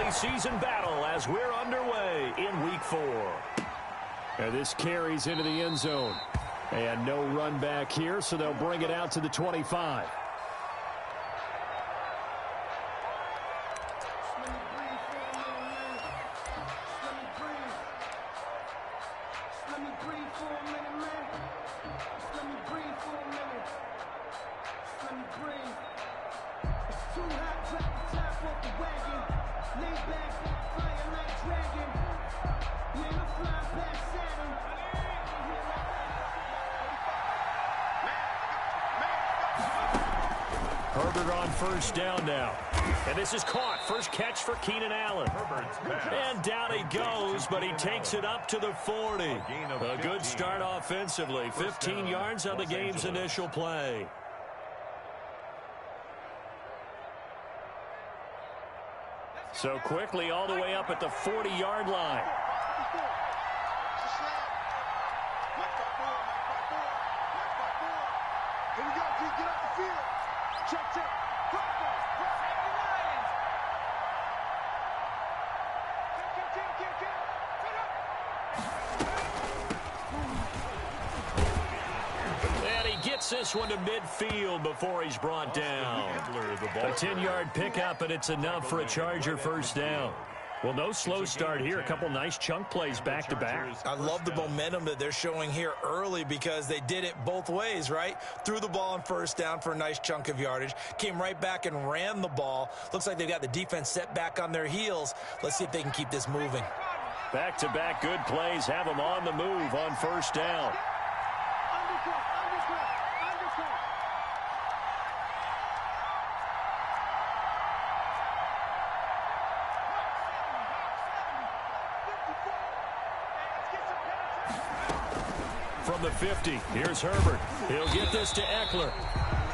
preseason battle as we're underway in Week 4. And this carries into the end zone. And no run back here, so they'll bring it out to the 25. Herbert on first down now. And this is caught. First catch for Keenan Allen. And down he goes, but he takes it up to the 40. A good start offensively. 15 yards on the game's initial play. So quickly all the way up at the 40-yard line. Here we go, Keith, get off the field. Check. And he gets this one to midfield before he's brought down. A 10-yard pickup, and it's enough for a Charger first down. Well, no slow start here. A couple nice chunk plays back-to-back. I love the momentum that they're showing here early because they did it both ways, right? Threw the ball on first down for a nice chunk of yardage. Came right back and ran the ball. Looks like they've got the defense set back on their heels. Let's see if they can keep this moving. Back-to-back good plays have them on the move on first down. From the 50, here's Herbert. He'll get this to Eckler.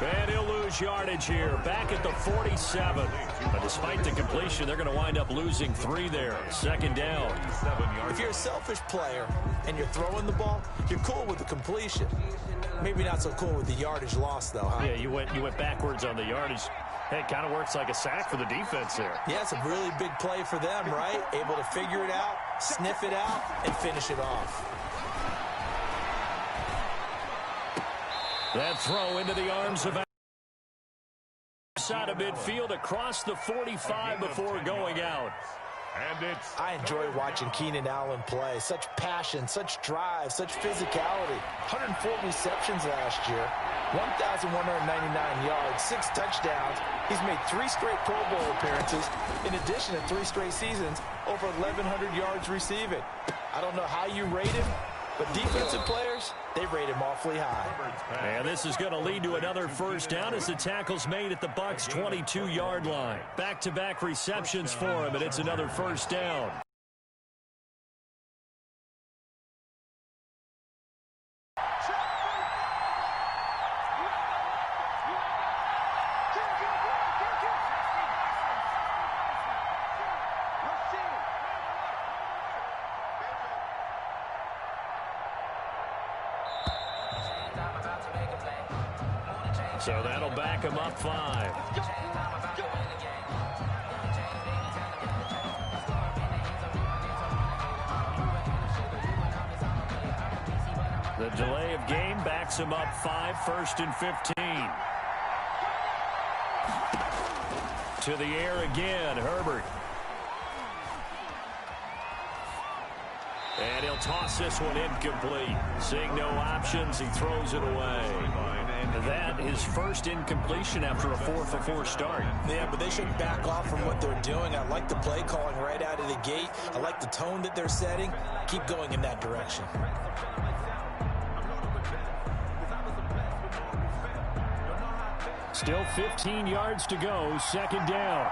And he'll lose yardage here, back at the 47. But despite the completion, they're going to wind up losing 3 there. Second down. If you're a selfish player and you're throwing the ball, you're cool with the completion. Maybe not so cool with the yardage loss, though, huh? Yeah, you went backwards on the yardage. Hey, it kind of works like a sack for the defense there. Yeah, it's a really big play for them, right? Able to figure it out, sniff it out, and finish it off. That throw into the arms of side of midfield across the 45 before going out. I enjoy watching Keenan Allen play. Such passion, such drive, such physicality. 104 receptions last year, 1,199 yards, 6 touchdowns. He's made 3 straight Pro Bowl appearances, in addition to 3 straight seasons, over 1,100 yards receiving. I don't know how you rate him, but defensive players, they rate him awfully high. And this is going to lead to another first down as the tackle's made at the Bucs' 22-yard line. Back-to-back receptions for him, and it's another first down. So that'll back him up 5. The delay of game backs him up 5, 1st and 15. To the air again, Herbert. And he'll toss this one incomplete. Seeing no options, he throws it away. That is first incompletion after a 4-for-4 start. Yeah, but they shouldn't back off from what they're doing. I like the play calling right out of the gate. I like the tone that they're setting. Keep going in that direction. Still 15 yards to go, second down.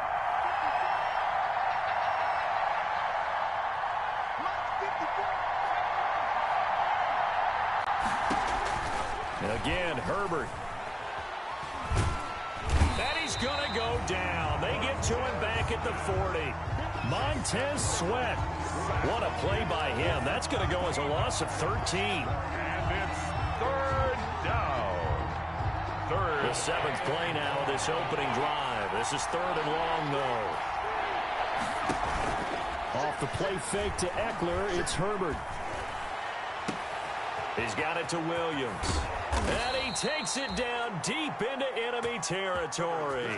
Again, Herbert. And he's going to go down. They get to him back at the 40. Montez Sweat. What a play by him. That's going to go as a loss of 13. And it's third down. The 7th play now of this opening drive. This is 3rd and long, though. the play fake to Eckler. It's Herbert. He's got it to Williams. And he takes it down deep into enemy territory.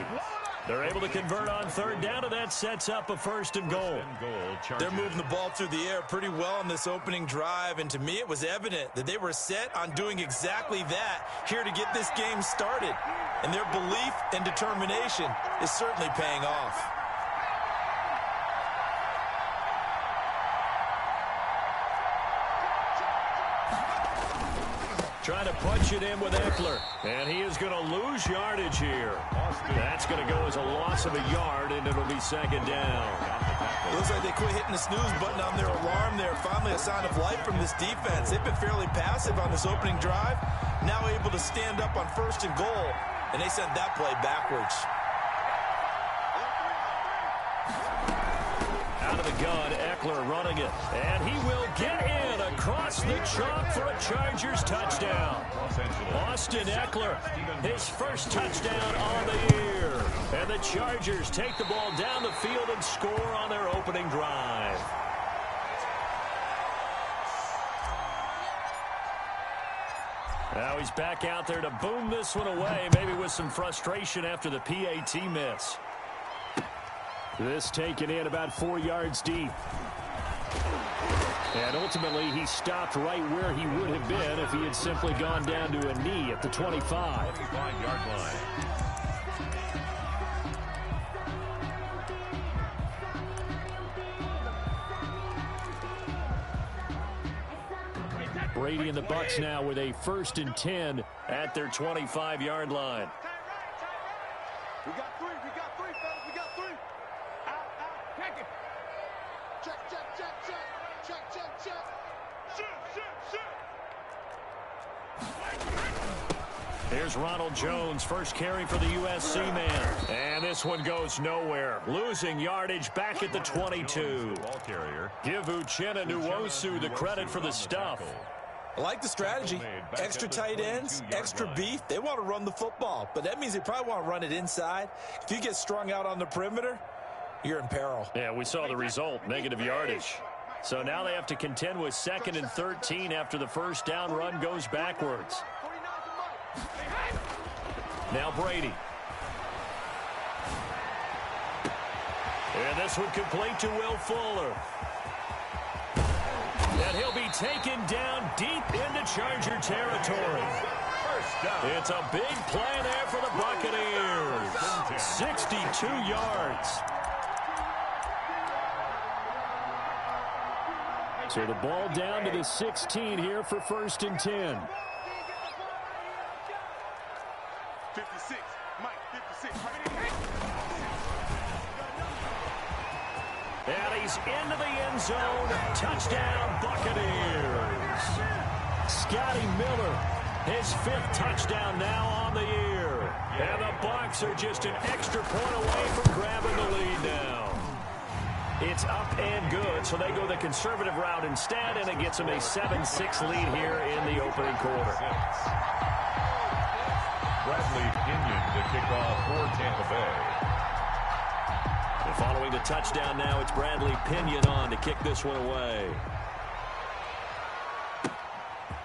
They're able to convert on third down, and that sets up a 1st and goal. They're moving the ball through the air pretty well in this opening drive, and to me it was evident that they were set on doing exactly that here to get this game started. And their belief and determination is certainly paying off. Trying to punch it in with Eckler. And he is going to lose yardage here. That's going to go as a loss of a yard, and it'll be 2nd down. It looks like they quit hitting the snooze button on their alarm there. Finally a sign of life from this defense. They've been fairly passive on this opening drive. Now able to stand up on 1st and goal, and they sent that play backwards. Out of the gun, Eckler running it. And he will get in across the chalk for a Chargers touchdown. Austin Eckler, his first touchdown on the year. And the Chargers take the ball down the field and score on their opening drive. Now he's back out there to boom this one away, maybe with some frustration after the PAT miss. This taken in about 4 yards deep. And ultimately, he stopped right where he would have been if he had simply gone down to a knee at the 25. 25-yard line. Brady and the Bucs now with a 1st and 10 at their 25-yard line. We got 3, fellas. We got 3. Out. Check it. Check. Shoot. Here's Ronald Jones, first carry for the USC man. And this one goes nowhere. Losing yardage back at the 22. Give Uchenna Nwosu the credit for the stuff. I like the strategy. Extra tight ends, extra beef. They want to run the football, but that means they probably want to run it inside. If you get strung out on the perimeter, you're in peril. Yeah, we saw the result, negative yardage. So now they have to contend with 2nd and 13 after the 1st down run goes backwards. Now Brady. And this one complete to Will Fuller. And he'll be taken down deep into Charger territory. It's a big play there for the Buccaneers. 62 yards. So the ball down to the 16 here for 1st and 10. 56. Mike, 56. And he's into the end zone. Touchdown, Buccaneers. Scotty Miller, his 5th touchdown now on the year. And the Bucs are just an extra point away from grabbing the lead now. It's up and good, so they go the conservative route instead, and it gets them a 7-6 lead here in the opening quarter. Bradley Pinion to kick off for Tampa Bay. And following the touchdown now, it's Bradley Pinion on to kick this one away.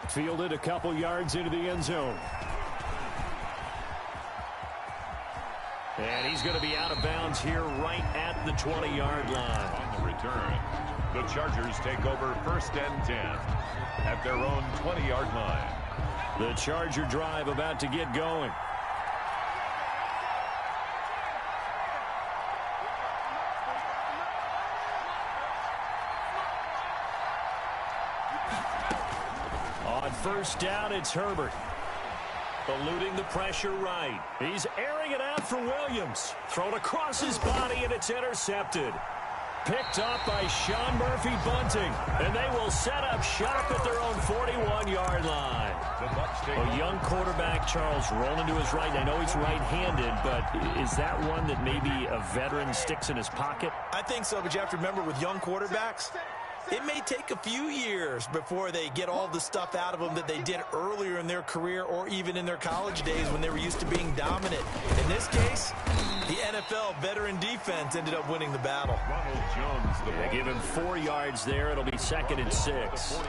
Fielded a couple yards into the end zone. And he's going to be out of bounds here right at the 20-yard line. On the return, the Chargers take over 1st and 10 at their own 20-yard line. The Charger drive about to get going. On 1st down, it's Herbert. Eluding the pressure right. He's airing it out for Williams. Thrown across his body, and it's intercepted. Picked up by Sean Murphy Bunting. And they will set up shop at their own 41-yard line. A young quarterback, Charles, rolling to his right. I know he's right-handed, but is that one that maybe a veteran sticks in his pocket? I think so, but you have to remember with young quarterbacks, it may take a few years before they get all the stuff out of them that they did earlier in their career or even in their college days when they were used to being dominant. In this case, the NFL veteran defense ended up winning the battle. Ronald Jones They give him 4 yards there. It'll be 2nd and 6.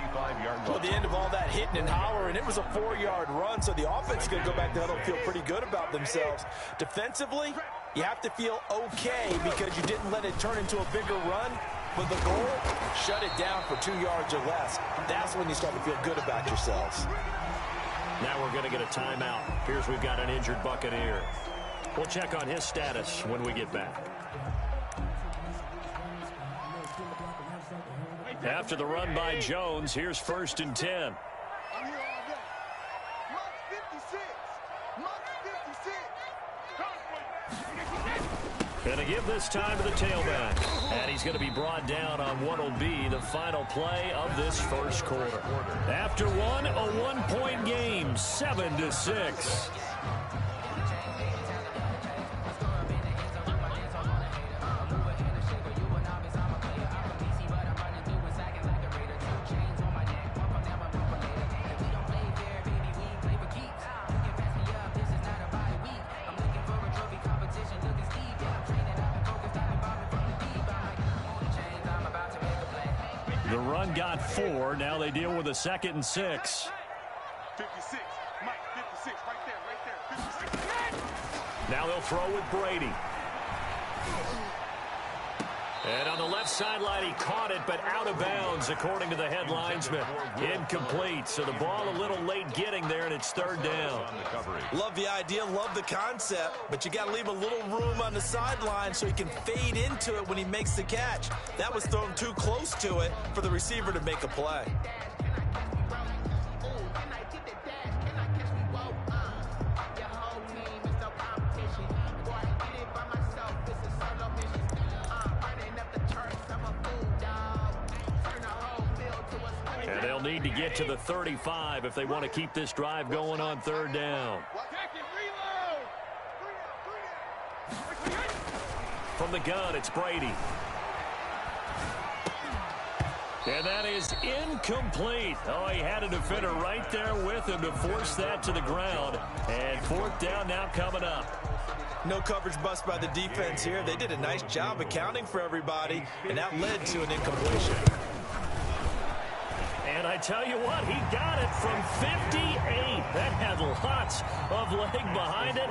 Well, at the end of all that hitting and hollering, it was a 4-yard run, so the offense is going to go back to huddle and feel pretty good about themselves. Defensively, you have to feel okay because you didn't let it turn into a bigger run. But the goal, shut it down for 2 yards or less. That's when you start to feel good about yourselves. Now we're going to get a timeout. Here's we've got an injured Buccaneer. We'll check on his status when we get back. After the run by Jones, here's 1st and 10. I'm here all day. Mark 56. Mark 56. Going to give this time to the tailback. And he's going to be brought down on what will be the final play of this first quarter. After one, a 1-point game, 7-6. The run got 4. Now they deal with a 2nd and 6. 56. Mike, 56. Right there. 56. Now they'll throw with Brady. And on the left sideline, he caught it, but out of bounds, according to the head linesman. Incomplete, so the ball a little late getting there, and it's 3rd down. Love the idea, love the concept, but you got to leave a little room on the sideline so he can fade into it when he makes the catch. That was thrown too close to it for the receiver to make a play. And they'll need to get to the 35 if they want to keep this drive going on 3rd down. From the gun, it's Brady. And that is incomplete. Oh, he had a defender right there with him to force that to the ground. And 4th down now coming up. No coverage bust by the defense here. They did a nice job accounting for everybody, and that led to an incompletion. And I tell you what, he got it from 58. That had lots of leg behind it.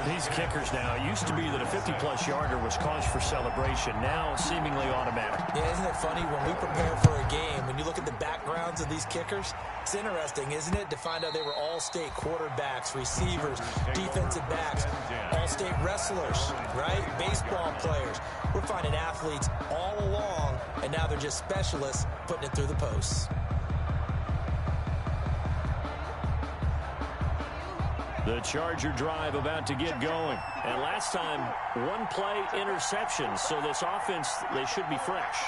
These kickers now, it used to be that a 50-plus yarder was cause for celebration. Now seemingly automatic. Yeah, isn't it funny when we prepare for a game, when you look at the backgrounds of these kickers, it's interesting, isn't it, to find out they were all-state quarterbacks, receivers, defensive backs, all-state wrestlers, right? Baseball players. We're finding athletes all along, and now they're just specialists putting it through the posts. The Charger drive about to get going. And last time, 1-play interception. So this offense, they should be fresh.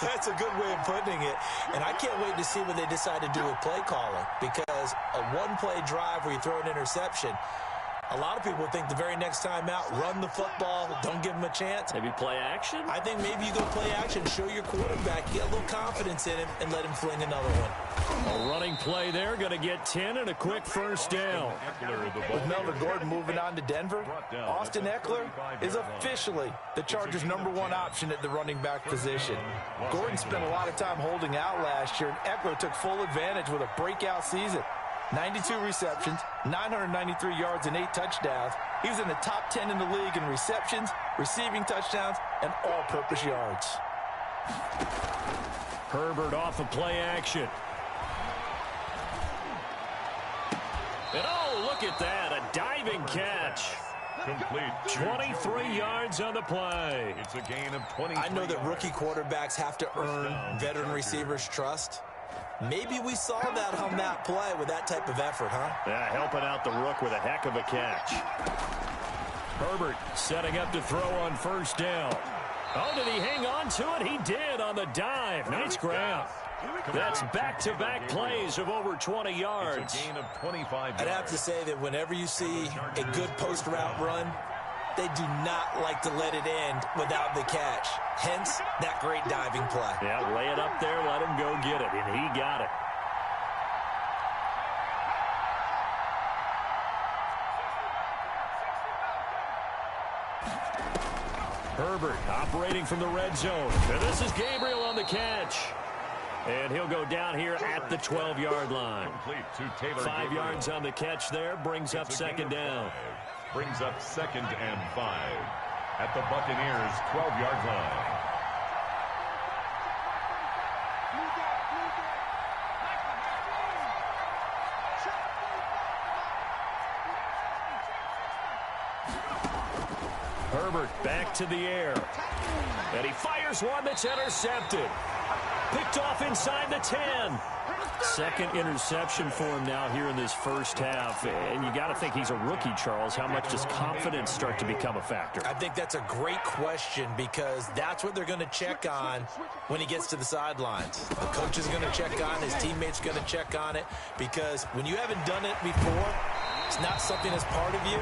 That's a good way of putting it. And I can't wait to see what they decide to do with play calling. Because a 1-play drive where you throw an interception, a lot of people think the very next time out, run the football, don't give them a chance. Maybe play action? I think maybe you go play action, show your quarterback, get a little confidence in him, and let him fling another one. A running play there, going to get 10 and a quick 1st down. With Melvin Gordon moving on to Denver, Austin Eckler is officially the Chargers' #1 option at the running back position. Gordon spent a lot of time holding out last year, and Eckler took full advantage with a breakout season. 92 receptions, 993 yards, and 8 touchdowns. He was in the top 10 in the league in receptions, receiving touchdowns, and all-purpose yards. Herbert off of play action. And oh, look at that, a diving catch. Complete. 23 yards on the play. It's a gain of 20. I know that rookie quarterbacks have to earn veteran receivers' trust. Maybe we saw that on that play with that type of effort, huh? Yeah, helping out the rook with a heck of a catch. Herbert setting up to throw on 1st down. Oh, did he hang on to it? He did on the dive. Nice grab. That's back-to-back plays of over 20 yards. It's a gain of 25 yards. I'd have to say that whenever you see a good post-route run, they do not like to let it end without the catch. Hence, that great diving play. Yeah, lay it up there, let him go get it, and he got it. Herbert operating from the red zone. And this is Gabriel on the catch. And he'll go down here at the 12-yard line. 5 yards on the catch there. Brings up second down. Brings up 2nd and 5 at the Buccaneers' 12-yard line. Herbert back to the air. And he fires one that's intercepted. Picked off inside the 10. Second interception for him now here in this first half. And you got to think he's a rookie, Charles. How much does confidence start to become a factor? I think that's a great question because that's what they're going to check on when he gets to the sidelines. The coach is going to check on, his teammates are going to check on it, because when you haven't done it before, it's not something that's part of you.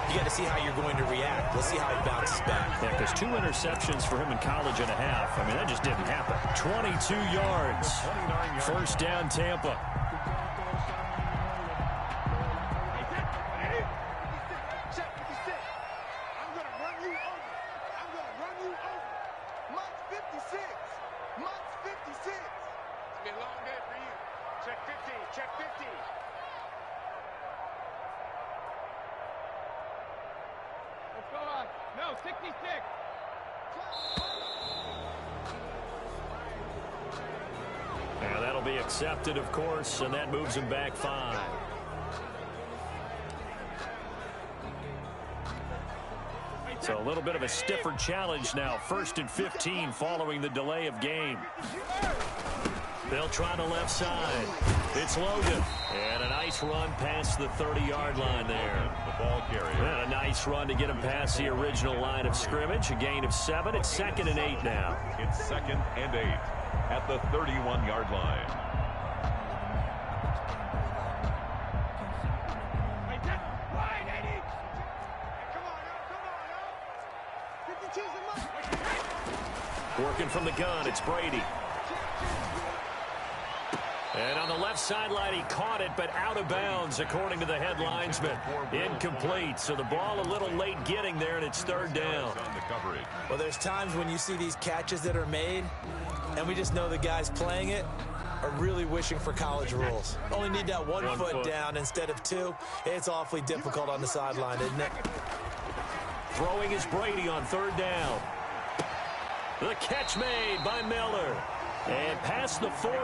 You got to see how you're going to react. Let's see how he bounces back. Yeah, because 2 interceptions for him in college and a half. I mean, that just didn't happen. 22 yards. First down, Tampa. I'm going to run you over. I'm going to run you over. Month 56. Month 56. It's been a long day for you. Check 15. Check 15. Let's go on. No, 66. Yeah, that'll be accepted, of course, and that moves him back 5. So a little bit of a stiffer challenge now. 1st and 15 following the delay of game. They'll try the left side. It's Logan. And a nice run past the 30-yard line there. The ball carrier. And a nice run to get him past the original line of scrimmage. A gain of 7. It's 2nd and 8 now. It's 2nd and 8 at the 31-yard line. Working from the gun, it's Brady. And on the left sideline, he caught it, but out of bounds, according to the head linesman. Incomplete, so the ball a little late getting there, and it's 3rd down. Well, there's times when you see these catches that are made, and we just know the guys playing it are really wishing for college rules. Only need that one foot down instead of 2. It's awfully difficult on the sideline, isn't it? Throwing is Brady on 3rd down. The catch made by Miller. And past the 40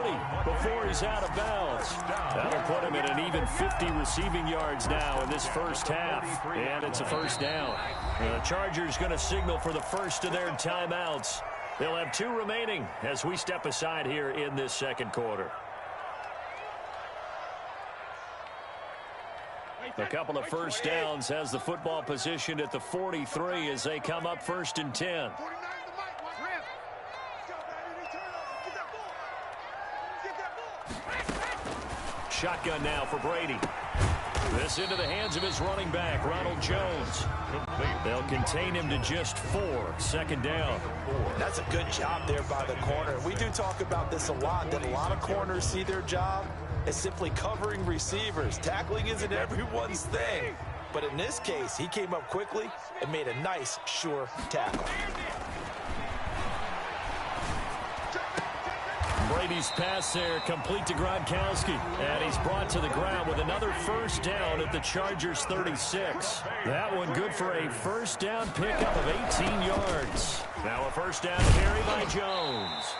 before he's out of bounds. That'll put him at an even 50 receiving yards now in this first half. And it's a first down. The Chargers going to signal for the first of their timeouts. They'll have 2 remaining as we step aside here in this second quarter. A couple of first downs has the football positioned at the 43 as they come up 1st and 10. Shotgun now for Brady. This into the hands of his running back, Ronald Jones. They'll contain him to just 4. 2nd down. That's a good job there by the corner. We do talk about this a lot, that a lot of corners see their job as simply covering receivers. Tackling isn't everyone's thing. But in this case, he came up quickly and made a nice, sure tackle. Brady's pass there complete to Gronkowski. And he's brought to the ground with another first down at the Chargers 36. That one good for a first down pickup of 18 yards. Now a first down carry by Jones.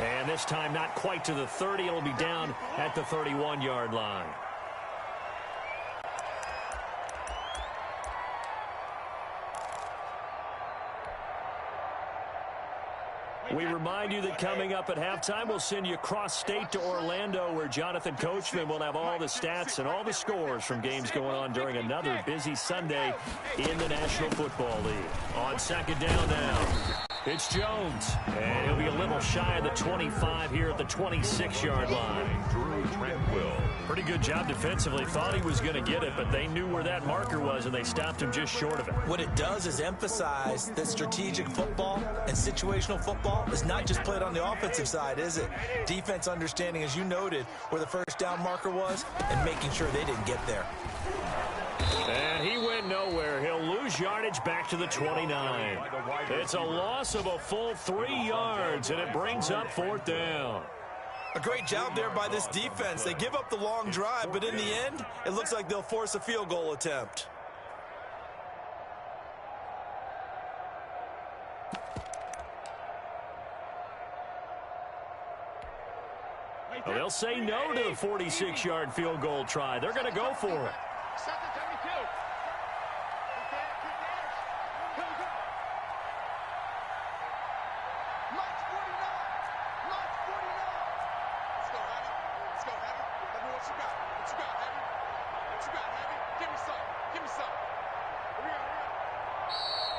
And this time not quite to the 30. It'll be down at the 31-yard line. We remind you that coming up at halftime, we'll send you cross-state to Orlando, where Jonathan Coachman will have all the stats and all the scores from games going on during another busy Sunday in the National Football League. On 2nd down now, it's Jones. And he'll be a little shy of the 25 here at the 26-yard line. Pretty good job defensively. Thought he was going to get it, but they knew where that marker was, and they stopped him just short of it. What it does is emphasize that strategic football and situational football is not just played on the offensive side, is it? Defense understanding, as you noted, where the first down marker was and making sure they didn't get there. And he went nowhere. He'll lose lose yardage back to the 29. It's a loss of a full 3 yards, and it brings up 4th down. A great job there by this defense. They give up the long drive, but in the end, it looks like they'll force a field goal attempt. Well, they'll say no to the 46-yard field goal try. They're going to go for it.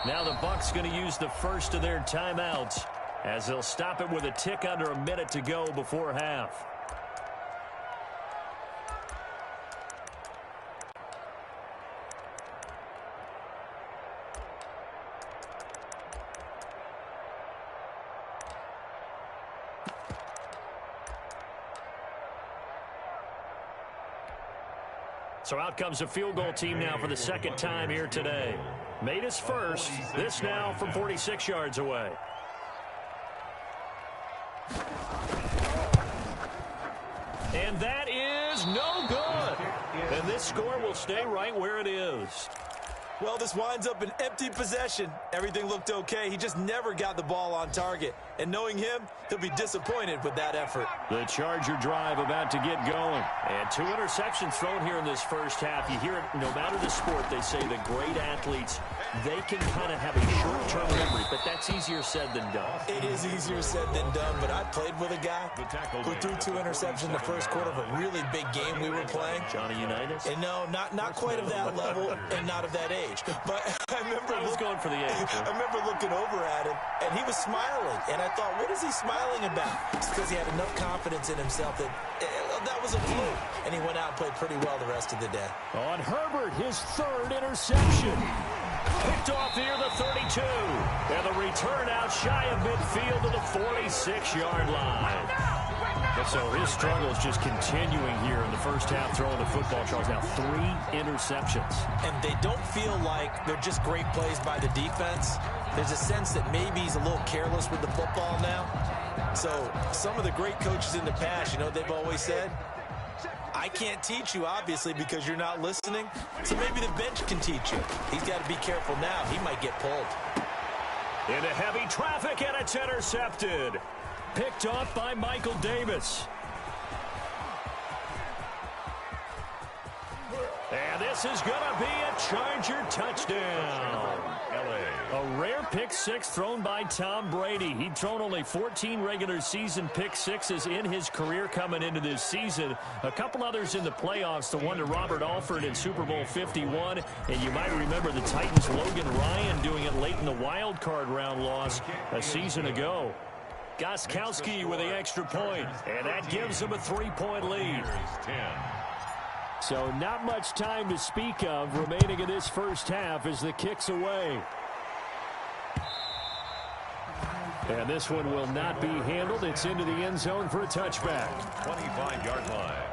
Now the Bucs going to use the first of their timeouts as they'll stop it with a tick under a minute to go before half. So out comes a field goal team now for the second time here today. Made his first. This now from 46 yards away. And that is no good. And this score will stay right where it is. Well, this winds up an empty possession. Everything looked okay. He just never got the ball on target. And knowing him, he'll be disappointed with that effort. The Charger drive about to get going. And 2 interceptions thrown here in this first half. You hear it, no matter the sport, they say the great athletes, they can kind of have a short-term memory, but that's easier said than done. It is easier said than done, but I played with a guy who threw 2 interceptions in the first quarter of a really big game we were playing. Johnny Unitas? And no, not quite of that level and not of that age. But I remember going for the age. I remember looking over at him, and he was smiling. And I thought, what is he smiling about? It's because he had enough confidence in himself that that was a fluke. And he went out and played pretty well the rest of the day. On Herbert, his 3rd interception. Picked off near the 32. And the return out shy of midfield to the 46-yard line. So his struggle is just continuing here in the first half throwing the football. Charles, now 3 interceptions. And they don't feel like they're just great plays by the defense. There's a sense that maybe he's a little careless with the football now. So some of the great coaches in the past, you know, they've always said, I can't teach you, obviously, because you're not listening. So maybe the bench can teach you. He's got to be careful now. He might get pulled. Into heavy traffic, and it's intercepted. Picked off by Michael Davis. And this is going to be a Charger touchdown. A rare pick 6 thrown by Tom Brady. He'd thrown only 14 regular season pick 6s in his career coming into this season. A couple others in the playoffs, the one to Robert Alford in Super Bowl 51. And you might remember the Titans' Logan Ryan doing it late in the wild card round loss a season ago. Gostkowski with the extra point, and that gives them a 3-point lead. So not much time to speak of remaining in this first half as the kick's away. And this one will not be handled. It's into the end zone for a touchback. 25-yard line.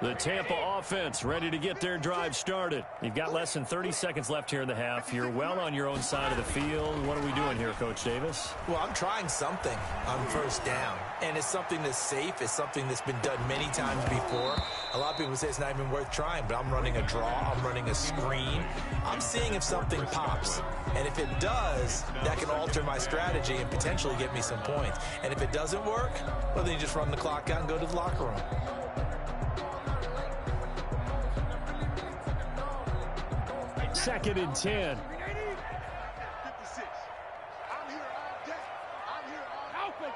The Tampa offense ready to get their drive started. You've got less than 30 seconds left here in the half. You're well on your own side of the field. What are we doing here, Coach Davis? Well, I'm trying something on first down. And it's something that's safe. It's something that's been done many times before. A lot of people say it's not even worth trying, but I'm running a draw. I'm running a screen. I'm seeing if something pops. And if it does, that can alter my strategy and potentially get me some points. And if it doesn't work, well, then you just run the clock out and go to the locker room. Second and 10. 56. I'm here all day. I'm here all open.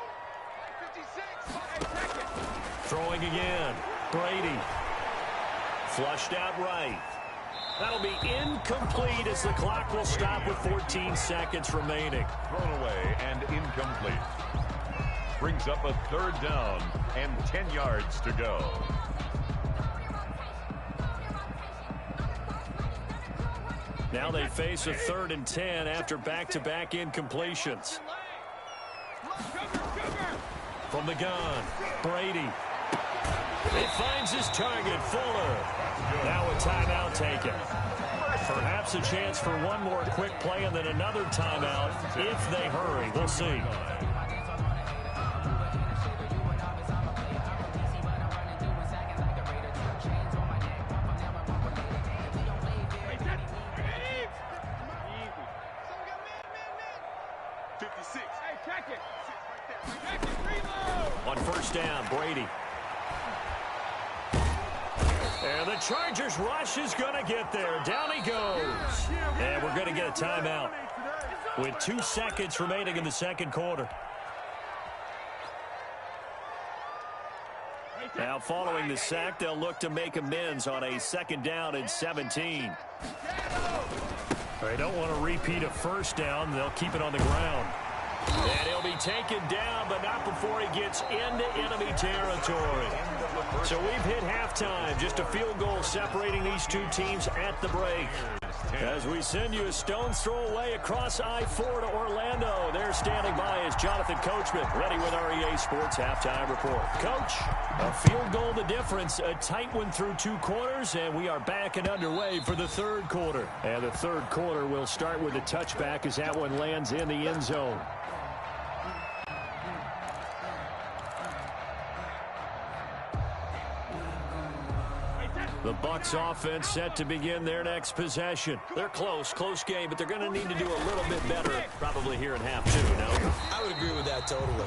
56. Throwing again. Brady. Flushed out right. That'll be incomplete as the clock will stop with 14 seconds remaining. Thrown away and incomplete. Brings up a 3rd down and 10 yards to go. Now they face a 3rd and 10 after back-to-back incompletions. From the gun, Brady. He finds his target, Fuller. Now a timeout taken. Perhaps a chance for one more quick play and then another timeout if they hurry. We'll see. On first down, Brady. And the Chargers rush is going to get there. Down he goes. And we're going to get a timeout with 2 seconds remaining in the second quarter. Now following the sack, they'll look to make amends on a 2nd down and 17. They don't want to repeat a first down. They'll keep it on the ground. And he'll be taken down, but not before he gets into enemy territory. So we've hit halftime. Just a field goal separating these two teams at the break. As we send you a stone's throw away across I-4 to Orlando. There standing by is Jonathan Coachman, ready with REA Sports Halftime Report. Coach, a field goal the difference, a tight one through 2 quarters, and we are back and underway for the 3rd quarter. And the 3rd quarter will start with a touchback as that one lands in the end zone. The Bucs offense set to begin their next possession. They're close game, but they're going to need to do a little bit better probably here in half 2, no? I would agree with that totally.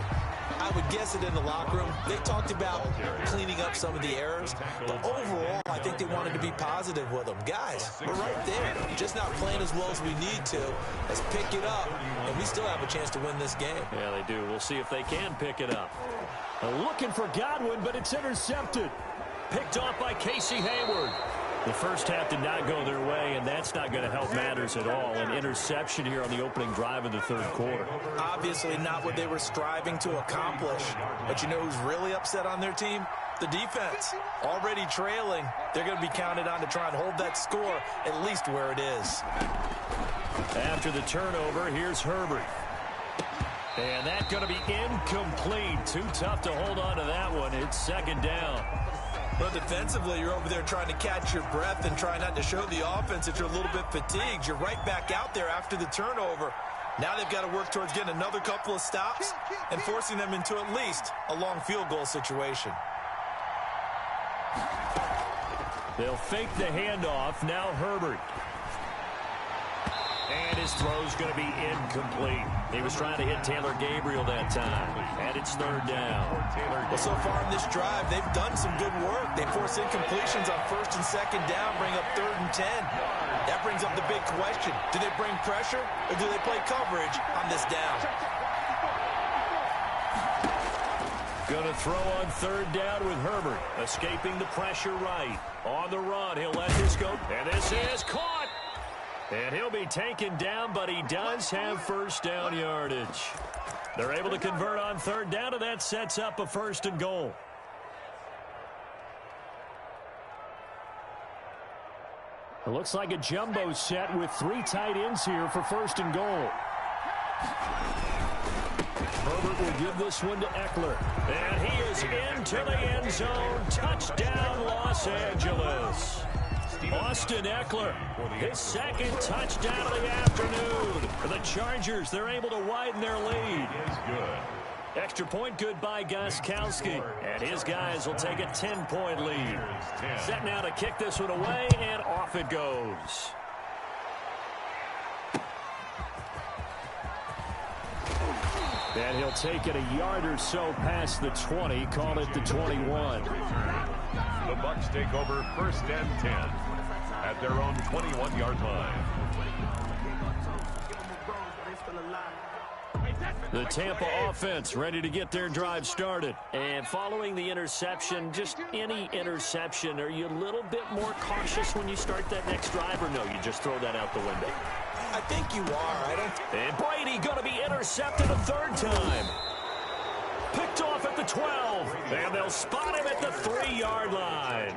I would guess it in the locker room. They talked about cleaning up some of the errors, but overall, I think they wanted to be positive with them. Guys, we're right there. Just not playing as well as we need to. Let's pick it up, and we still have a chance to win this game. Yeah, they do. We'll see if they can pick it up. Looking for Godwin, but it's intercepted. Picked off by Casey Hayward. The first half did not go their way, and that's not going to help matters at all. An interception here on the opening drive of the 3rd quarter. Obviously not what they were striving to accomplish. But you know who's really upset on their team? The defense. Already trailing. They're going to be counted on to try and hold that score at least where it is. After the turnover, here's Herbert. And that's going to be incomplete. Too tough to hold on to that one. It's 2nd down. But defensively, you're over there trying to catch your breath and try not to show the offense that you're a little bit fatigued. You're right back out there after the turnover. Now they've got to work towards getting another couple of stops and forcing them into at least a long field goal situation. They'll fake the handoff. Now Herbert. And his throw's going to be incomplete. He was trying to hit Taylor Gabriel that time. And it's 3rd down. Well, so far in this drive, they've done some good work. They force incompletions on 1st and 2nd down, bring up 3rd and 10. That brings up the big question. Do they bring pressure or do they play coverage on this down? Going to throw on 3rd down with Herbert. Escaping the pressure right. On the run, he'll let this go. And this is caught. And he'll be taken down, but he does have 1st down yardage. They're able to convert on 3rd down, and that sets up a 1st and goal. It looks like a jumbo set with 3 tight ends here for 1st and goal. Herbert will give this one to Eckler. And he is into the end zone. Touchdown, Los Angeles. Austin Eckler, his 2nd touchdown of the afternoon. The Chargers, they're able to widen their lead. Extra point good by Gostkowski. And his guys will take a 10-point lead. Set now to kick this one away, and off it goes. And he'll take it a yard or so past the 20, call it the 21. The Bucs take over 1st and 10 at their own 21-yard line. The Tampa offense ready to get their drive started. And following the interception, just any interception, are you a little bit more cautious when you start that next drive, or no, you just throw that out the window? I think you are. And Brady going to be intercepted a 3rd time. Picked off at the 12. And they'll spot him at the 3-yard line.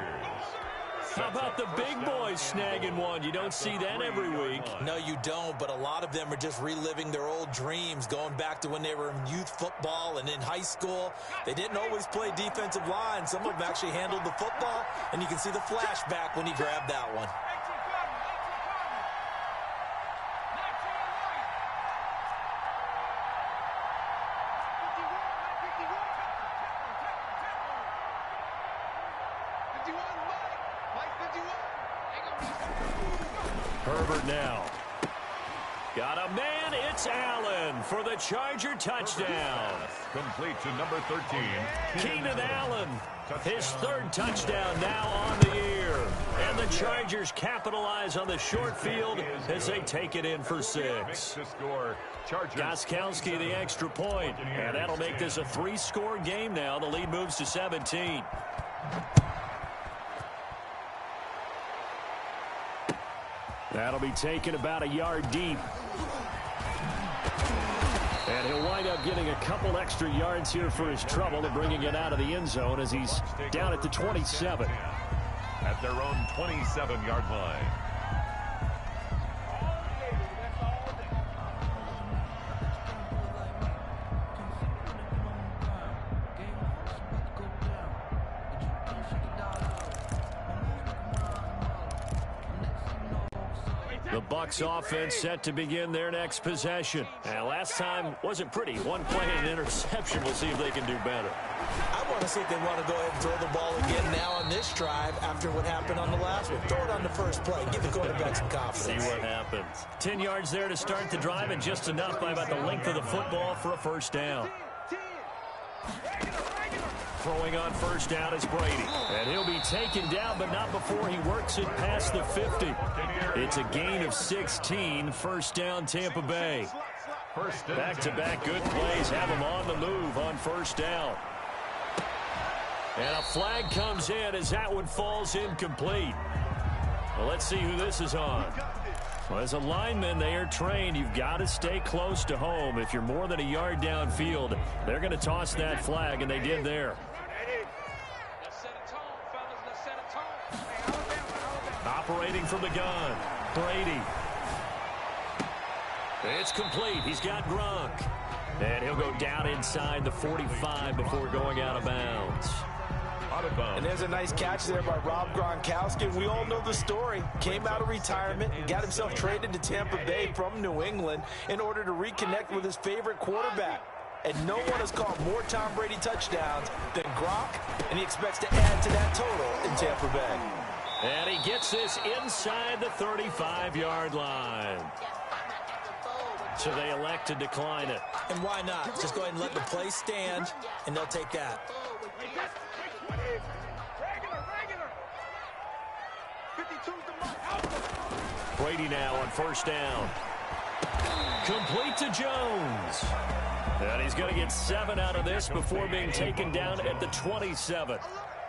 How about the big boys snagging one? You don't see that every week. No, you don't, but a lot of them are just reliving their old dreams, going back to when they were in youth football and in high school. They didn't always play defensive line. Some of them actually handled the football, and you can see the flashback when he grabbed that one. Herbert now. Got a man, it's Allen for the Charger touchdown. Complete to number 13. Keenan Allen, his third touchdown now on the year. And the Chargers capitalize on the short field as they take it in for 6. Gostkowski the extra point, and that'll make this a 3-score game now. The lead moves to 17. That'll be taken about a yard deep. And he'll wind up getting a couple extra yards here for his trouble and bringing it out of the end zone as he's down at the 27. At their own 27-yard line. The Bucs offense set to begin their next possession. And last time wasn't pretty. One play and an interception. We'll see if they can do better. I want to see if they want to go ahead and throw the ball again now on this drive after what happened on the last one. Throw it on the first play. Give the quarterback some confidence. See what happens. 10 yards there to start the drive, and just enough by about the length of the football for a first down. Throwing on first down is Brady. And he'll be taken down, but not before he works it past the 50. It's a gain of 16. First down, Tampa Bay. Back-to-back good plays have them on the move on first down. And a flag comes in as that one falls incomplete. Well, let's see who this is on. Well, as a lineman, they are trained. You've got to stay close to home. If you're more than a yard downfield, they're going to toss that flag, and they did there. Operating from the gun, Brady. It's complete. He's got Gronk. And he'll go down inside the 45 before going out of bounds. And there's a nice catch there by Rob Gronkowski. We all know the story. Came out of retirement and got himself traded to Tampa Bay from New England in order to reconnect with his favorite quarterback. And no one has caught more Tom Brady touchdowns than Gronk, and he expects to add to that total in Tampa Bay. And he gets this inside the 35-yard line. So they elect to decline it. And why not? Just go ahead and let the play stand, and they'll take that. Brady now on first down. Complete to Jones. And he's going to get 7 out of this before being taken down at the 27.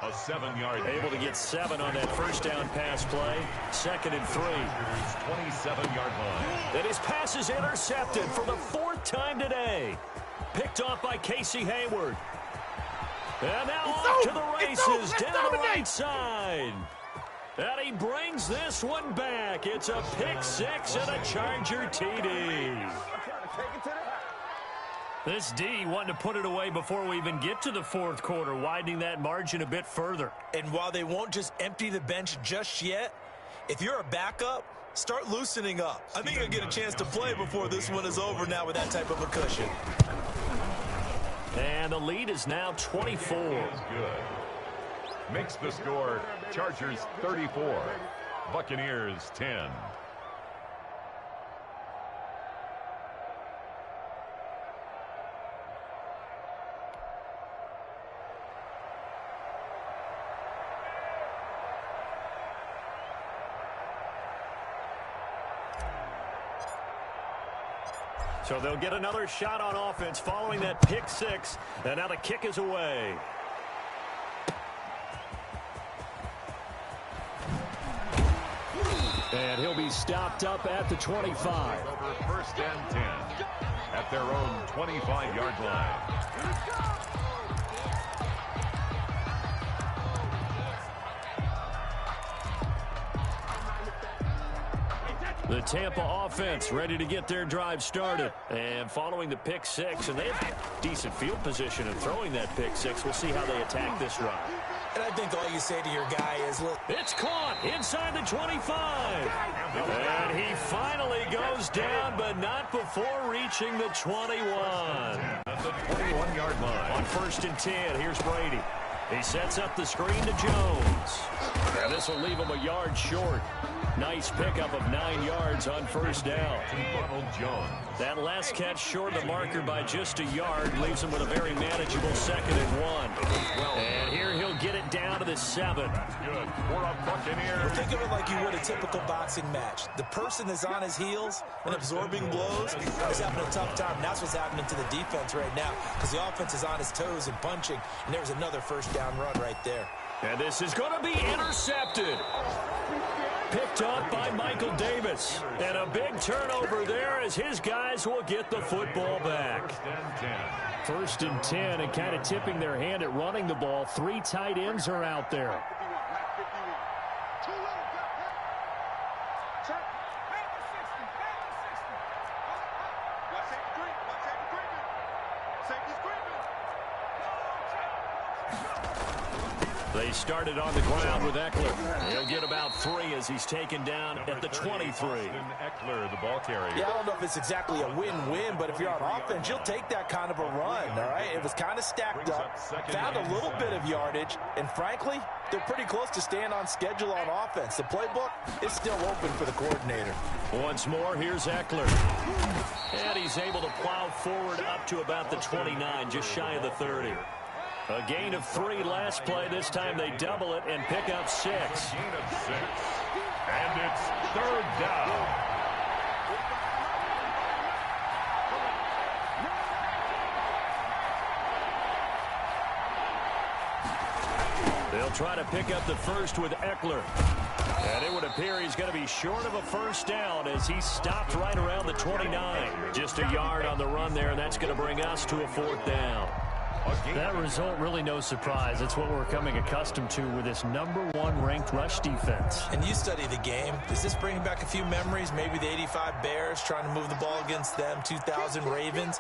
A 7-yard. Able to get 7 on that first down pass play. 2nd and 3. 27-yard line. And his pass is intercepted for the 4th time today. Picked off by Casey Hayward. And now off to the races down the right side. And he brings this one back. It's a pick 6 and a Charger TD. This D wanting to put it away before we even get to the 4th quarter, widening that margin a bit further. And while they won't just empty the bench just yet, if you're a backup, start loosening up. I think you'll get a chance to play before this one is over now with that type of a cushion. And the lead is now 24. Good. Makes the score Chargers 34, Buccaneers 10. So they'll get another shot on offense following that pick 6. And now the kick is away. And he'll be stopped up at the 25. Over first and 10 at their own 25-yard line. The Tampa offense ready to get their drive started. And following the pick six, and they have decent field position in throwing that pick six. We'll see how they attack this drive. And I think all you say to your guy is, look, it's caught inside the 25. And he finally goes down, but not before reaching the 21. At the 21-yard line. On 1st and 10, here's Brady. He sets up the screen to Jones. And this will leave him a yard short. Nice pickup of 9 yards on 1st down. Ronald Jones. That last catch short of the marker by just a yard leaves him with a very manageable 2nd and 1. And here he'll get it down to the 7. Good for a Buccaneer. Well, think of it like you would a typical boxing match. The person that's on his heels and absorbing blows is having a tough time. And that's what's happening to the defense right now because the offense is on his toes and punching. And there's another 1st down run right there. And this is going to be intercepted. Picked up by Michael Davis. And a big turnover there as his guys will get the football back. 1st and 10 and kind of tipping their hand at running the ball. 3 tight ends are out there. They started on the ground with Eckler. He'll get about 3 as he's taken down at the 23. Eckler, the ball carrier. Yeah, I don't know if it's exactly a win-win, but if you're on offense, you'll take that kind of a run, all right? It was kind of stacked up, found a little bit of yardage, and frankly, they're pretty close to staying on schedule on offense. The playbook is still open for the coordinator. Once more, here's Eckler. And he's able to plow forward up to about the 29, just shy of the 30. A gain of 3 last play. This time they double it and pick up 6. Gain of 6. And it's 3rd down. They'll try to pick up the 1st with Eckler. And it would appear he's going to be short of a 1st down as he stopped right around the 29. Just a yard on the run there, and that's going to bring us to a 4th down. That result, really no surprise. It's what we're coming accustomed to with this #1 ranked rush defense. And you study the game. Does this bring back a few memories? Maybe the 85 Bears trying to move the ball against them, 2000 Ravens.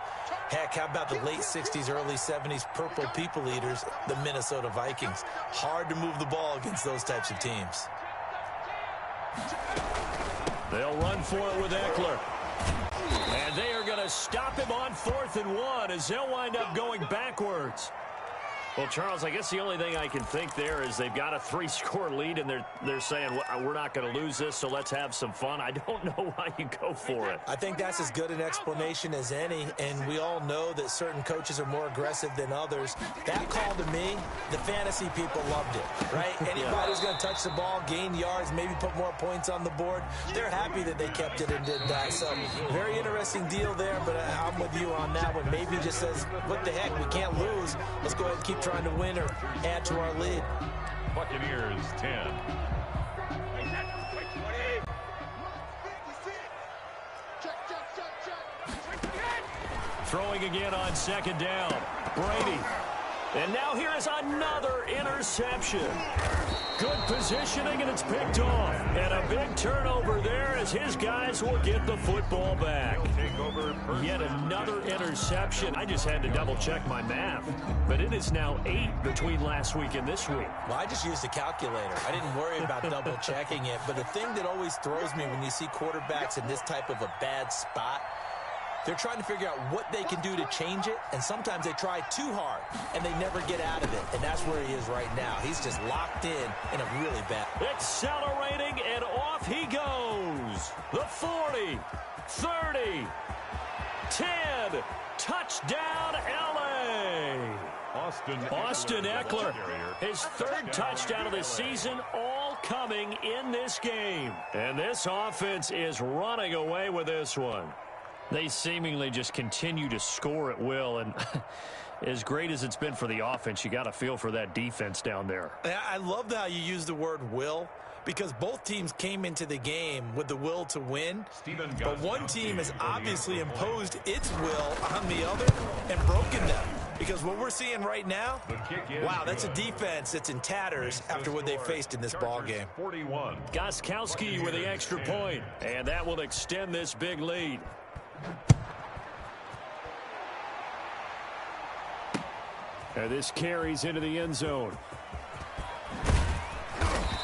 Heck, how about the late 60s, early 70s Purple People Eaters, the Minnesota Vikings? Hard to move the ball against those types of teams. They'll run for it with Eckler. And they are going to stop him on 4th and 1 as they'll wind up going backwards. Well, Charles, I guess the only thing I can think there is they've got a 3-score lead, and they're saying, well, we're not going to lose this, so let's have some fun. I don't know why you go for it. I think that's as good an explanation as any, and we all know that certain coaches are more aggressive than others. That call to me, the fantasy people loved it, right? Anybody who's going to touch the ball, gain yards, maybe put more points on the board, they're happy that they kept it and did that. So very interesting deal there, but I'm with you on that one. Maybe just says, what the heck, we can't lose. Let's go ahead and keep trying to win or add to our lead. Buccaneers 10. Throwing again on 2nd down. Brady. And now here is another interception. Good positioning, and it's picked off. And a big turnover there as his guys will get the football back. Yet another interception. I just had to double-check my math. But it is now 8 between last week and this week. Well, I just used a calculator. I didn't worry about double-checking it. But the thing that always throws me when you see quarterbacks in this type of a bad spot, they're trying to figure out what they can do to change it, and sometimes they try too hard, and they never get out of it, and that's where he is right now. He's just locked in a really bad. Accelerating, and off he goes. The 40, 30, 10, touchdown, L.A. Austin Eckler, his 3rd touchdown of the season, all coming in this game. And this offense is running away with this one. They seemingly just continue to score at will, and as great as it's been for the offense, you got to feel for that defense down there. I love how you use the word will, because both teams came into the game with the will to win, but one team has obviously imposed its will on the other and broken them. Because what we're seeing right now, wow, that's a defense that's in tatters after what they faced in this ball game. 41. Gostkowski with the extra point, and that will extend this big lead. And this carries into the end zone.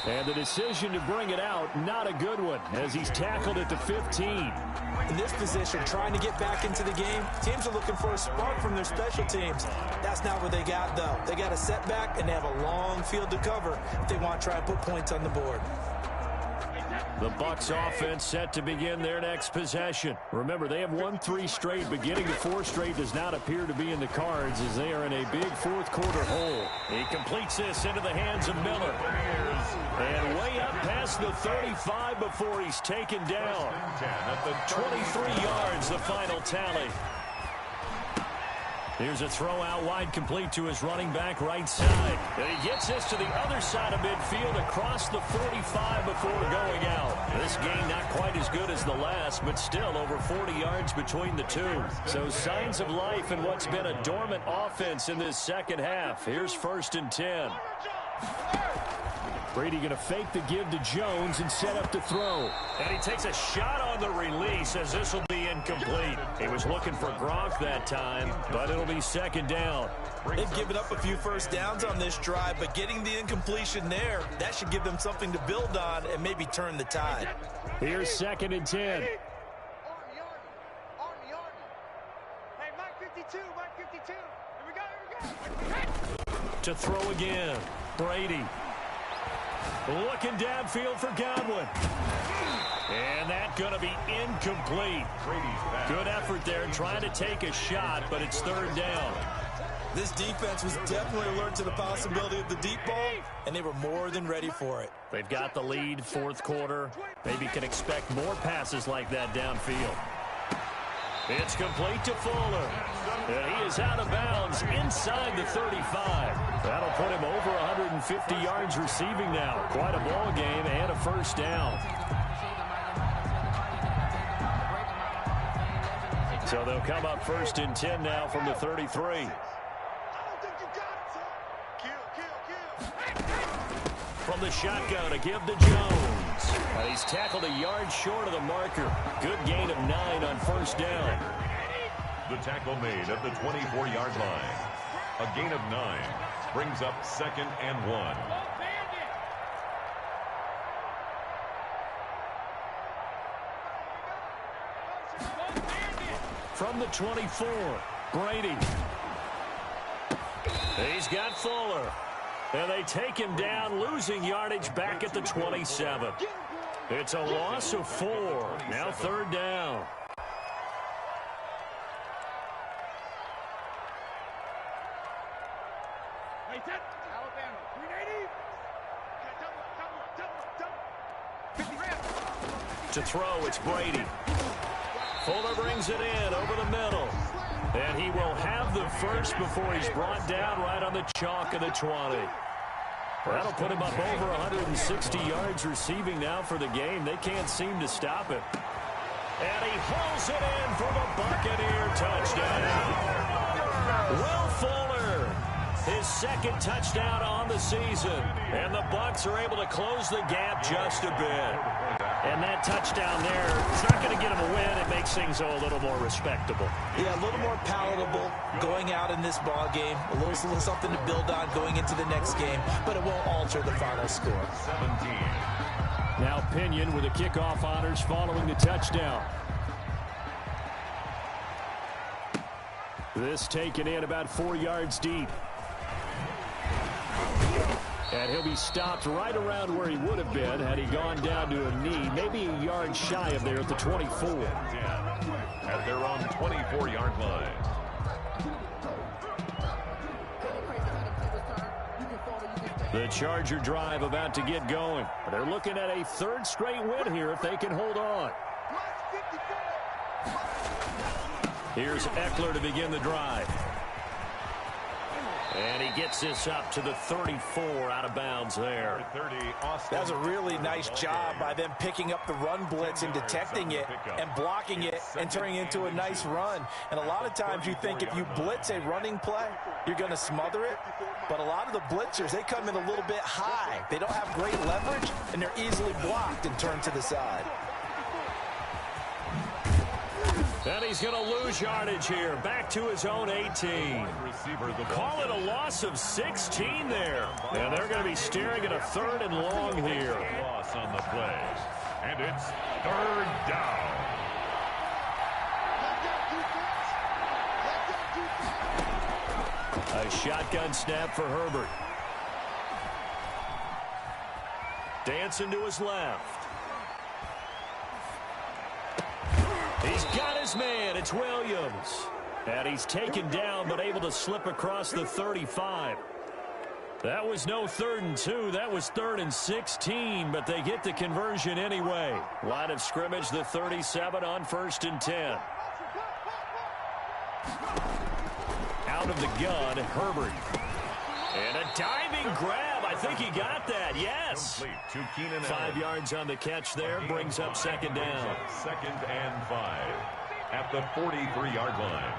And the decision to bring it out, not a good one, as he's tackled at the 15. In this position, trying to get back into the game, teams are looking for a spark from their special teams. That's not what they got, though. They got a setback, and they have a long field to cover if they want to try and put points on the board. The Bucs offense set to begin their next possession. Remember, they have won 3 straight, but getting to 4 straight does not appear to be in the cards as they are in a big fourth-quarter hole. He completes this into the hands of Miller. And way up past the 35 before he's taken down. 23 yards, the final tally. Here's a throw out wide, complete to his running back right side. And he gets this to the other side of midfield across the 45 before going out. This game not quite as good as the last, but still over 40 yards between the two. So signs of life in what's been a dormant offense in this second half. Here's 1st and 10. Brady going to fake the give to Jones and set up to throw. And he takes a shot on the release as this will be incomplete. He was looking for Gronk that time, but it'll be 2nd down. They've given up a few first downs on this drive, but getting the incompletion there, that should give them something to build on and maybe turn the tide. Here's 2nd and 10. Army. Hey, Mike 52, Mike 52. Here we go. To throw again. Brady. Looking downfield for Godwin. And that's going to be incomplete. Good effort there trying to take a shot, but it's 3rd down. This defense was definitely alert to the possibility of the deep ball, and they were more than ready for it. They've got the lead, 4th quarter. Maybe can expect more passes like that downfield. It's complete to Fuller. And he is out of bounds inside the 35. That'll put him over 150 yards receiving now. Quite a ball game and a 1st down. So they'll come up 1st and 10 now from the 33. From the shotgun, a give to Jones. He's tackled a yard short of the marker. Good gain of 9 on 1st down. The tackle made at the 24-yard line. A gain of 9 brings up 2nd and 1. From the 24, Brady. He's got Fuller. And they take him down, losing yardage back at the 27. It's a loss of 4. Now 3rd down. To throw, it's Brady. Fuller brings it in over the middle. And he will have the first before he's brought down right on the chalk of the 20. That'll put him up over 160 yards receiving now for the game. They can't seem to stop it. And he hauls it in for the Buccaneer touchdown. Will Fuller, his 2nd touchdown on the season. And the Bucs are able to close the gap just a bit. And that touchdown there, it's not going to get him a win. It makes things a little more respectable. Yeah, a little more palatable going out in this ball game. A little something to build on going into the next game, but it won't alter the final score. 17. Now Pinion with the kickoff honors following the touchdown. This taken in about 4 yards deep. And he'll be stopped right around where he would have been had he gone down to a knee, maybe a yard shy of there at the 24. At their own 24-yard line. The Charger drive about to get going. They're looking at a 3rd straight win here if they can hold on. Here's Eckler to begin the drive. And he gets this up to the 34 out of bounds there. That was a really nice job by them picking up the run blitz and detecting it and blocking it and turning it into a nice run. And a lot of times you think if you blitz a running play, you're going to smother it. But a lot of the blitzers, they come in a little bit high. They don't have great leverage, and they're easily blocked and turned to the side. And he's going to lose yardage here. Back to his own 18. Call it a loss of 16 there. And they're going to be staring at a 3rd and long here. Loss on the play. And it's 3rd down. A shotgun snap for Herbert. Dancing to his left. He's got his man. It's Williams. And he's taken down but able to slip across the 35. That was no 3rd and 2. That was 3rd and 16, but they get the conversion anyway. Line of scrimmage, the 37 on 1st and 10. Out of the gun, Herbert. And a diving grab. I think he got that. Yes. 5 yards on the catch there. Brings up 2nd down. 2nd and 5 at the 43-yard line.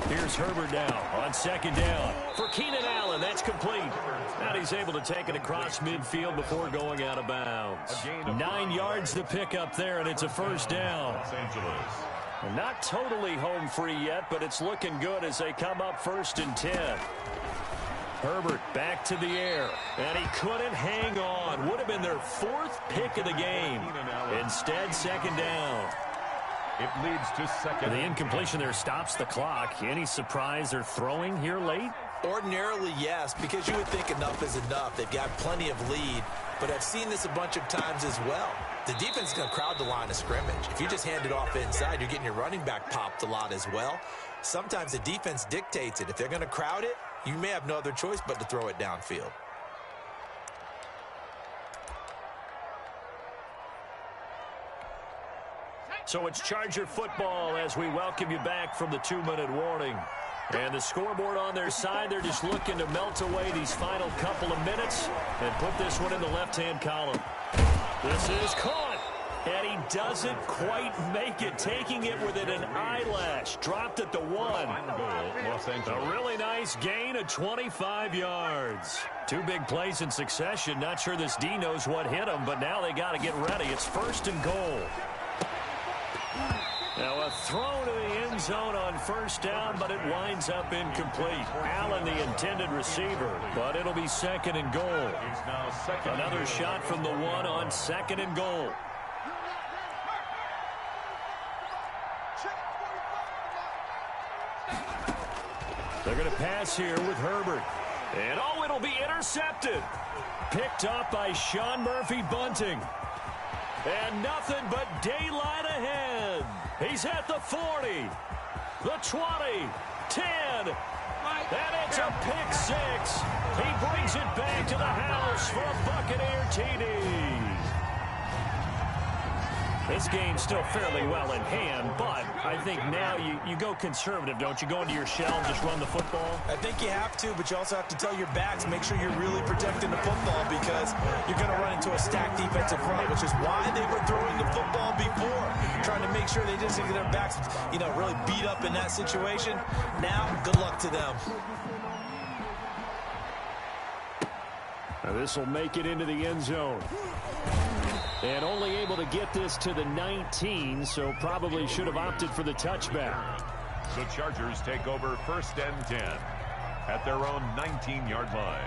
Here's Herbert now on 2nd down. For Keenan Allen, that's complete. Now he's able to take it across midfield before going out of bounds. 9 yards to pick up there, and it's a 1st down. Los Angeles. Not totally home free yet, but it's looking good as they come up 1st and 10. Herbert back to the air, and he couldn't hang on. Would have been their 4th pick of the game. Instead, 2nd down. It leads to 2nd. The incompletion there stops the clock. Any surprise they're throwing here late? Ordinarily, yes, because you would think enough is enough. They've got plenty of lead, but I've seen this a bunch of times as well. The defense is going to crowd the line of scrimmage. If you just hand it off inside, you're getting your running back popped a lot as well. Sometimes the defense dictates it. If they're going to crowd it, you may have no other choice but to throw it downfield. So it's Charger football as we welcome you back from the 2-minute warning. And the scoreboard on their side, they're just looking to melt away these final couple of minutes and put this one in the left-hand column. This is caught, and he doesn't quite make it, taking it within an eyelash. Dropped at the 1. A really nice gain of 25 yards. 2 big plays in succession. Not sure this D knows what hit him, but now they got to get ready. It's 1st and goal. Now a throw to the end zone on 1st down, but it winds up incomplete. Allen, the intended receiver, but it'll be 2nd and goal. Another shot from the 1 on 2nd and goal. They're going to pass here with Herbert. And oh, it'll be intercepted. Picked up by Sean Murphy-Bunting. And nothing but daylight ahead. He's at the 40, the 20, 10, and it's a pick 6. He brings it back to the house for a Buccaneer TD. This game's still fairly well in hand, but I think now you go conservative, don't you? Go into your shell and just run the football? I think you have to, but you also have to tell your backs, make sure you're really protecting the football because you're going to run into a stacked defensive front, which is why they were throwing the football before, trying to make sure they just get their backs, really beat up in that situation. Now, good luck to them. Now this will make it into the end zone. And only able to get this to the 19, so probably should have opted for the touchback. The Chargers take over 1st and 10 at their own 19-yard line.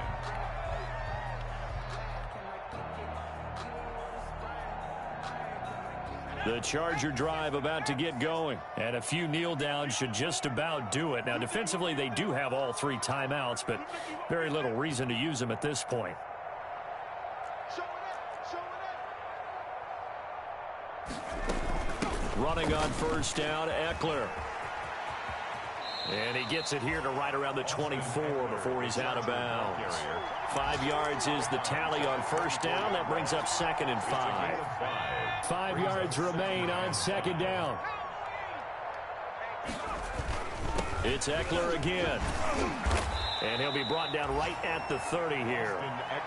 The Charger drive about to get going. And a few kneel downs should just about do it. Now, defensively, they do have all 3 timeouts, but very little reason to use them at this point. Running on 1st down, Eckler. And he gets it here to right around the 24 before he's out of bounds. 5 yards is the tally on 1st down. That brings up 2nd and 5. 5 yards remain on 2nd down. It's Eckler again. And he'll be brought down right at the 30 here.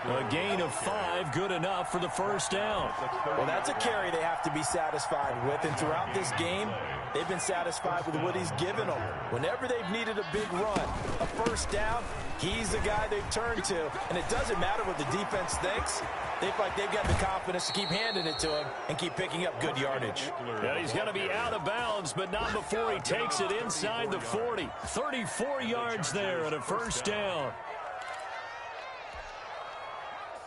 A gain of 5, good enough for the first down. Well, that's a carry they have to be satisfied with. And throughout this game, they've been satisfied with what he's given them. Whenever they've needed a big run, a first down, he's the guy they've turned to. And it doesn't matter what the defense thinks. They feel like they've got the confidence to keep handing it to him and keep picking up good yardage. Yeah, he's going to be out of bounds, but not before he takes it inside the 40. 34 yards there and a first down.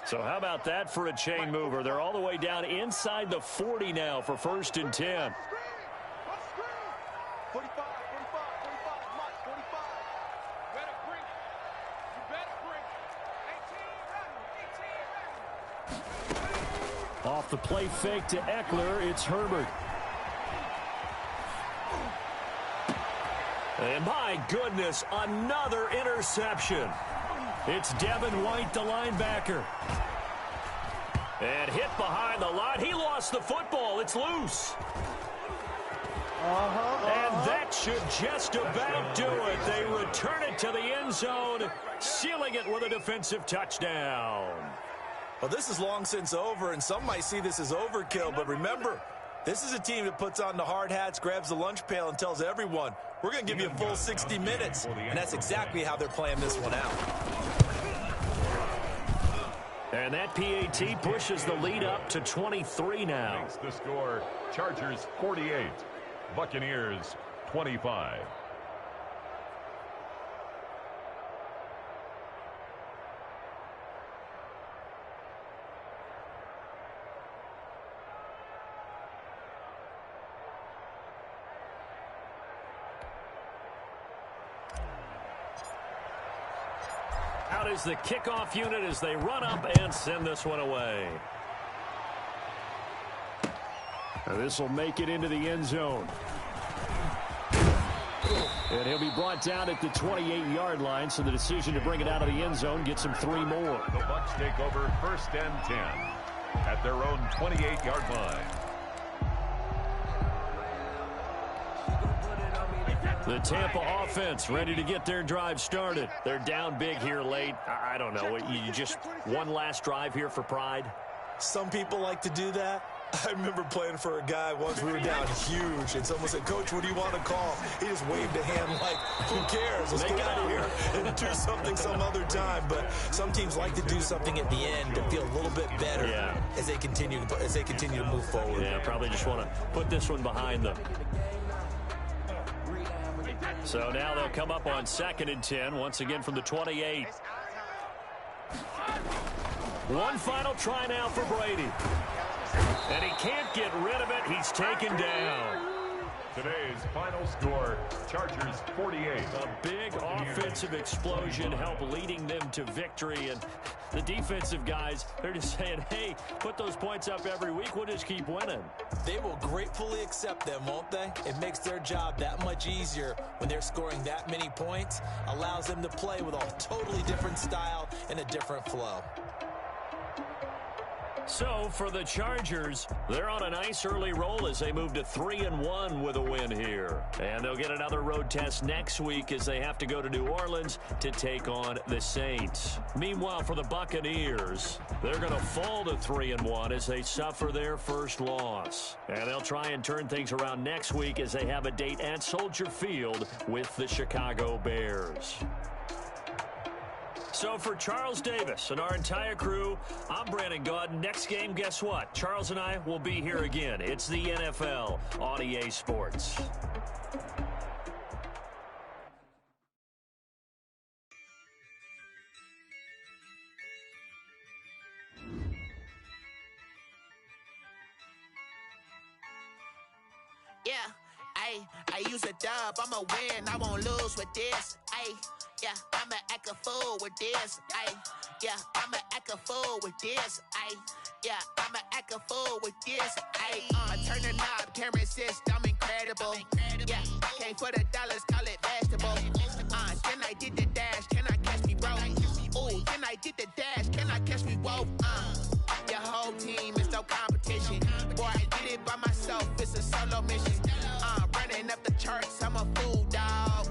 So how about that for a chain mover? They're all the way down inside the 40 now for 1st and 10. 45, 45, 45, Mike, 45. Better bring it. You better bring it. 18, Off the play fake to Eckler, it's Herbert. And my goodness, another interception. It's Devin White, the linebacker. And hit behind the line. He lost the football. It's loose. And that should just about do it. They return it to the end zone, sealing it with a defensive touchdown. Well, this is long since over, and some might see this as overkill, but remember, this is a team that puts on the hard hats, grabs the lunch pail, and tells everyone, we're going to give you a full 60 minutes. And that's exactly how they're playing this one out. And that PAT pushes the lead up to 23 now. The score, Chargers 48, Buccaneers 25. Out is the kickoff unit as they run up and send this one away. This will make it into the end zone. And he'll be brought down at the 28-yard line, so the decision to bring it out of the end zone gets him 3 more. The Bucs take over 1st and 10 at their own 28-yard line. The Tampa offense ready to get their drive started. They're down big here late. I don't know. You just one last drive here for pride? Some people like to do that. I remember playing for a guy once. We were down huge, and someone said, Coach, what do you want to call? He just waved a hand like, who cares? Let's get out of here and do something some other time. But some teams like to do something at the end to feel a little bit better as they continue to move forward. Yeah, probably just want to put this one behind them. So now they'll come up on 2nd and 10, once again from the 28. One final try now for Brady. And he can't get rid of it. He's taken down. Today's final score, Chargers 48. A big offensive explosion helped leading them to victory. And the defensive guys, they're just saying, hey, put those points up every week. We'll just keep winning. They will gratefully accept them, won't they? It makes their job that much easier when they're scoring that many points. Allows them to play with a totally different style and a different flow. So for the Chargers, they're on a nice early roll as they move to 3-1 with a win here. And they'll get another road test next week as they have to go to New Orleans to take on the Saints. Meanwhile, for the Buccaneers, they're going to fall to 3-1 as they suffer their first loss. And they'll try and turn things around next week as they have a date at Soldier Field with the Chicago Bears. So for Charles Davis and our entire crew, I'm Brandon Gaudin. Next game, guess what? Charles and I will be here again. It's the NFL on EA Sports. Yeah, I use a dub. I'ma win. I won't lose with this. Yeah, I'ma act a fool with this. Yeah, I'ma act a fool with this. Yeah, I'ma act a fool with this. I turn the knob, can't resist. I'm incredible. Yeah, came for the dollars, call it vegetable. Then I did the dash, can I catch me, bro? Ooh, then I did the dash, can I catch me, whoa? Your whole team is no competition. Boy, I did it by myself, it's a solo mission. Running up the charts, I'm a fool, dog.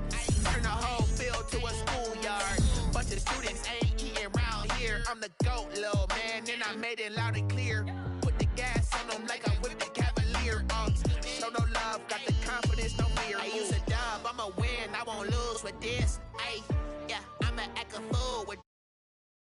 a schoolyard. Bunch of students ain't eating round here. I'm the GOAT, little man, and I made it loud and clear.